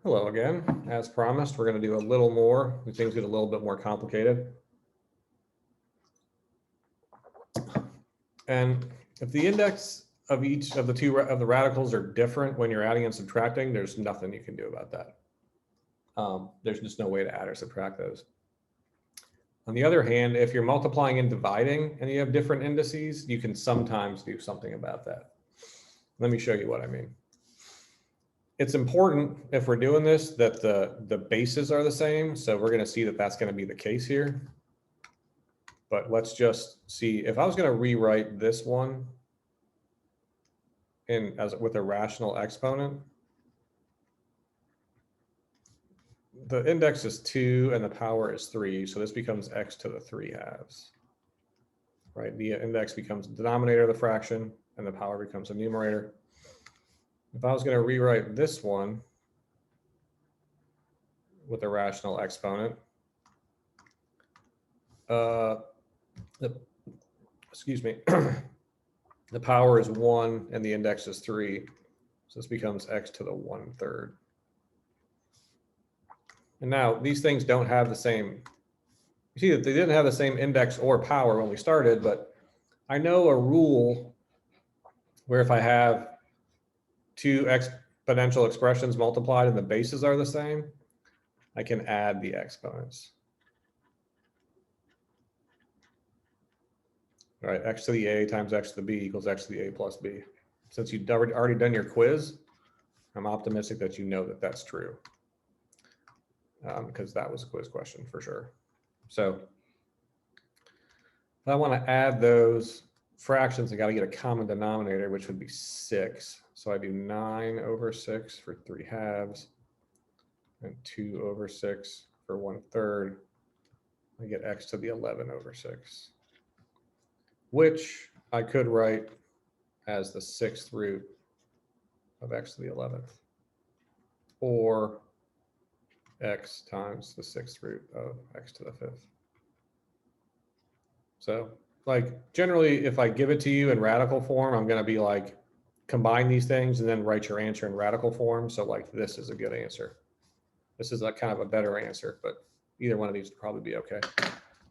Hello again. As promised, we're going to do a little more. Things get a little bit more complicated. And if the index of each of the two of the radicals are different when you're adding and subtracting, there's nothing you can do about that. There's just no way to add or subtract those. On the other hand, if you're multiplying and dividing and you have different indices, you can sometimes do something about that. Let me show you what I mean. It's important if we're doing this that the bases are the same. So we're going to see that that's going to be the case here. But let's just see if I was going to rewrite this one with a rational exponent. The index is 2 and the power is 3. So this becomes x to the 3/2. Right? The index becomes the denominator of the fraction and the power becomes a numerator. If I was going to rewrite this one with a rational exponent, excuse me, the power is 1 and the index is 3. So this becomes x to the 1/3. And now these things don't have the same, you see that they didn't have the same index or power when we started, but I know a rule where if I have two exponential expressions multiplied and the bases are the same, I can add the exponents. All right, x to the a times x to the b equals x to the a plus b. Since you've already done your quiz, I'm optimistic that you know that that's true, because that was a quiz question for sure. So if I want to add those fractions, I got to get a common denominator, which would be 6. So I do 9/6 for 3/2 and 2/6 for 1/3. I get x to the 11/6, which I could write as the 6th root of x to the 11th, or x times the 6th root of x to the 5th. So like generally, if I give it to you in radical form, I'm going to be like, combine these things and then write your answer in radical form. So like this is a good answer. This is a kind of a better answer, but either one of these would probably be okay.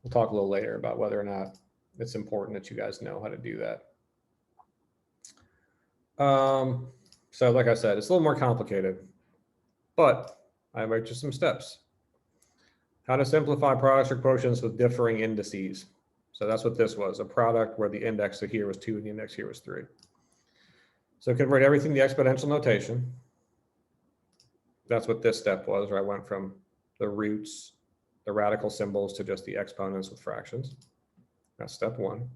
We'll talk a little later about whether or not it's important that you guys know how to do that. So like I said, it's a little more complicated, but I write you some steps. How to simplify products or quotients with differing indices. So that's what this was, a product where the index here was 2 and the index here was 3. So convert everything to exponential notation. That's what this step was, where I went from the roots, the radical symbols, to just the exponents with fractions. That's step 1.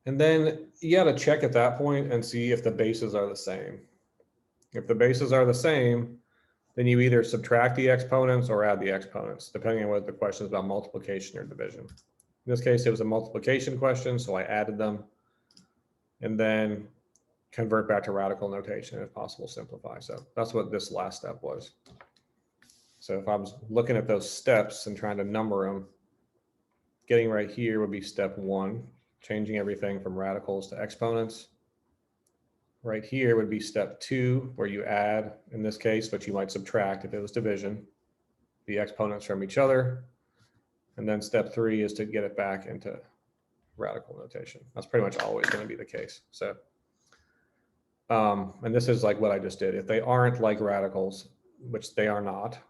And then you got to check at that point and see if the bases are the same. If the bases are the same, then you either subtract the exponents or add the exponents, depending on what the question is about, multiplication or division. In this case, it was a multiplication question, so I added them. And then convert back to radical notation, if possible, simplify. So that's what this last step was. So if I was looking at those steps and trying to number them, getting right here would be step 1, changing everything from radicals to exponents. Right here would be step 2, where you add, in this case, but you might subtract if it was division, the exponents from each other. And then step 3 is to get it back into radical notation. That's pretty much always going to be the case. So, and this is like what I just did. If they aren't like radicals, which they are not,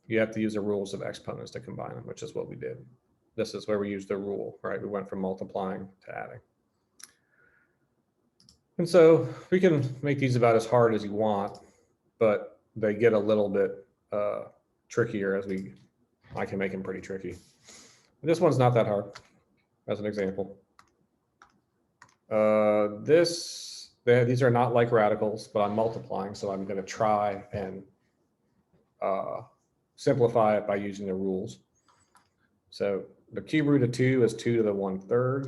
you have to use the rules of exponents to combine them, which is what we did. This is where we used the rule, right? We went from multiplying to adding. And so we can make these about as hard as you want, but they get a little bit trickier as I can make them pretty tricky. This one's not that hard, as an example. These are not like radicals, but I'm multiplying, so I'm going to try and simplify it by using the rules. So the cube root of 2 is 2 to the 1/3.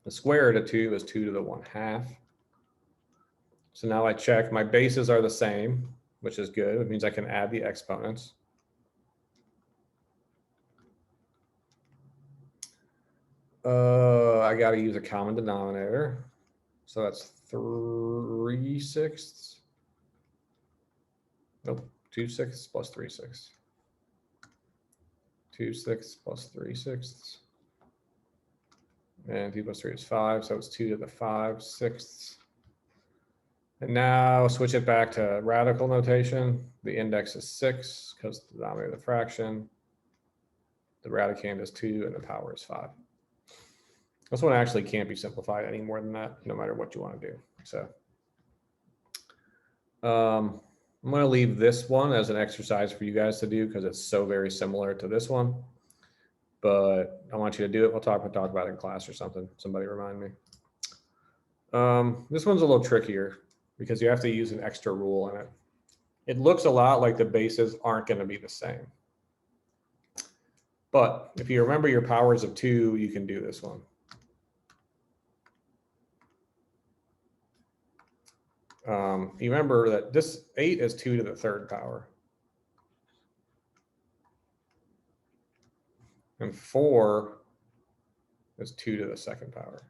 The square root of 2 is 2 to the 1/2. So now I check my bases are the same, which is good. It means I can add the exponents. I got to use a common denominator. So that's 3/6. Nope, 2/6 plus 3/6. 2/6 plus 3/6. And 2 plus 3 is 5, so it's 2 to the 5/6. And now switch it back to radical notation. The index is 6 because the denominator of the fraction. The radicand is 2 and the power is 5. This one actually can't be simplified any more than that, no matter what you want to do. So I'm going to leave this one as an exercise for you guys to do because it's so very similar to this one. But I want you to do it. We'll talk about it in class or something. Somebody remind me. This one's a little trickier because you have to use an extra rule in it. It looks a lot like the bases aren't going to be the same. But if you remember your powers of 2, you can do this one. You remember that this 8 is 2 to the 3rd power. And 4 is 2 to the 2nd power.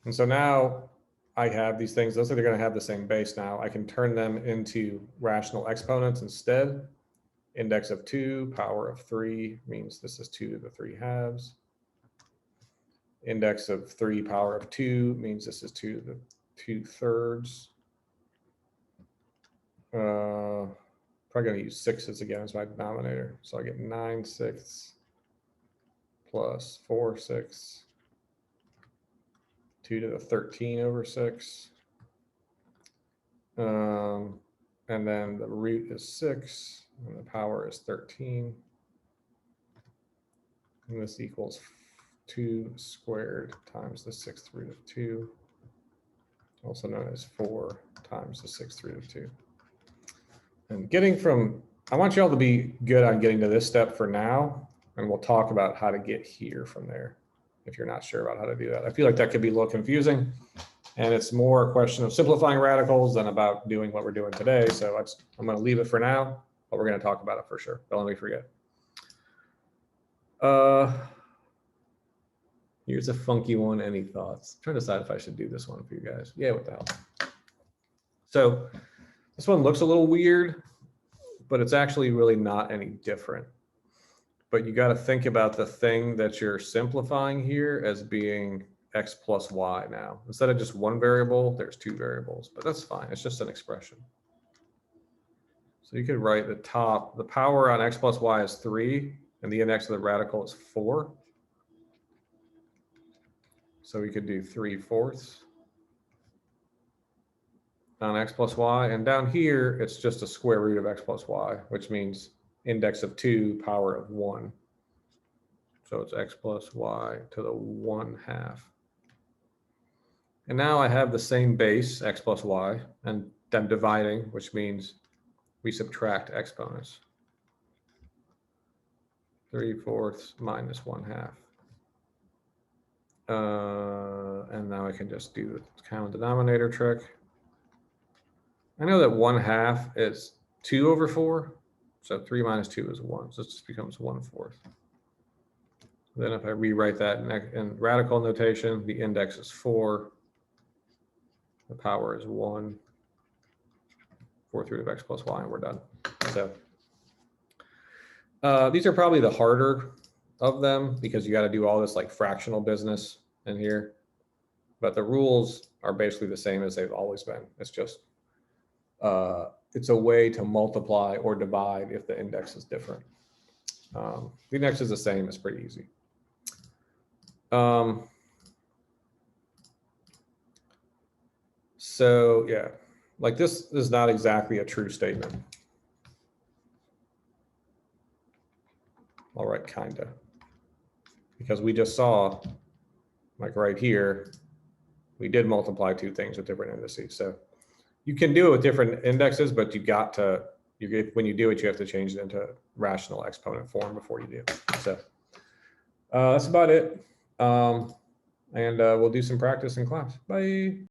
And so now I have these things, those are going to have the same base now. I can turn them into rational exponents instead. Index of 2, power of 3 means this is 2 to the 3/2. Index of 3, power of 2 means this is 2 to the 2/3. Probably going to use 6s again as my denominator. So I get 9/6 plus 4/6. 2 to the 13/6. And then the root is 6 and the power is 13. And this equals 2 squared times the 6th root of 2, also known as 4 times the 6th root of 2. And getting from, I want you all to be good on getting to this step for now, and we'll talk about how to get here from there if you're not sure about how to do that. I feel like that could be a little confusing, and it's more a question of simplifying radicals than about doing what we're doing today. So I'm going to leave it for now, but we're going to talk about it for sure. Don't let me forget. Here's a funky one. Any thoughts? I'm trying to decide if I should do this one for you guys. Yeah, what the hell. So this one looks a little weird, but it's actually really not any different. But you got to think about the thing that you're simplifying here as being x plus y now. Instead of just one variable, there's 2 variables, but that's fine. It's just an expression. So you could write the power on x plus y is 3, and the index of the radical is 4. So we could do 3/4 on x plus y. And down here, it's just a square root of x plus y, which means index of 2, power of 1. So it's x plus y to the 1/2. And now I have the same base, x plus y, and I'm dividing, which means we subtract exponents. 3/4 minus 1/2. And now I can just do the common denominator trick. I know that 1/2 is 2/4. So 3 minus 2 is 1. So it just becomes 1/4. Then if I rewrite that in radical notation, the index is 4. The power is 1. 4th root of x plus y, and we're done. So these are probably the harder of them because you got to do all this like fractional business in here. But the rules are basically the same as they've always been. It's just it's a way to multiply or divide if the index is different. The index is the same. It's pretty easy. So yeah, like this is not exactly a true statement. All right, kinda. Because we just saw, like right here, we did multiply 2 things with different indices. So you can do it with different indexes, but you got to, when you do it, you have to change it into rational exponent form before you do. So that's about it. And we'll do some practice in class. Bye.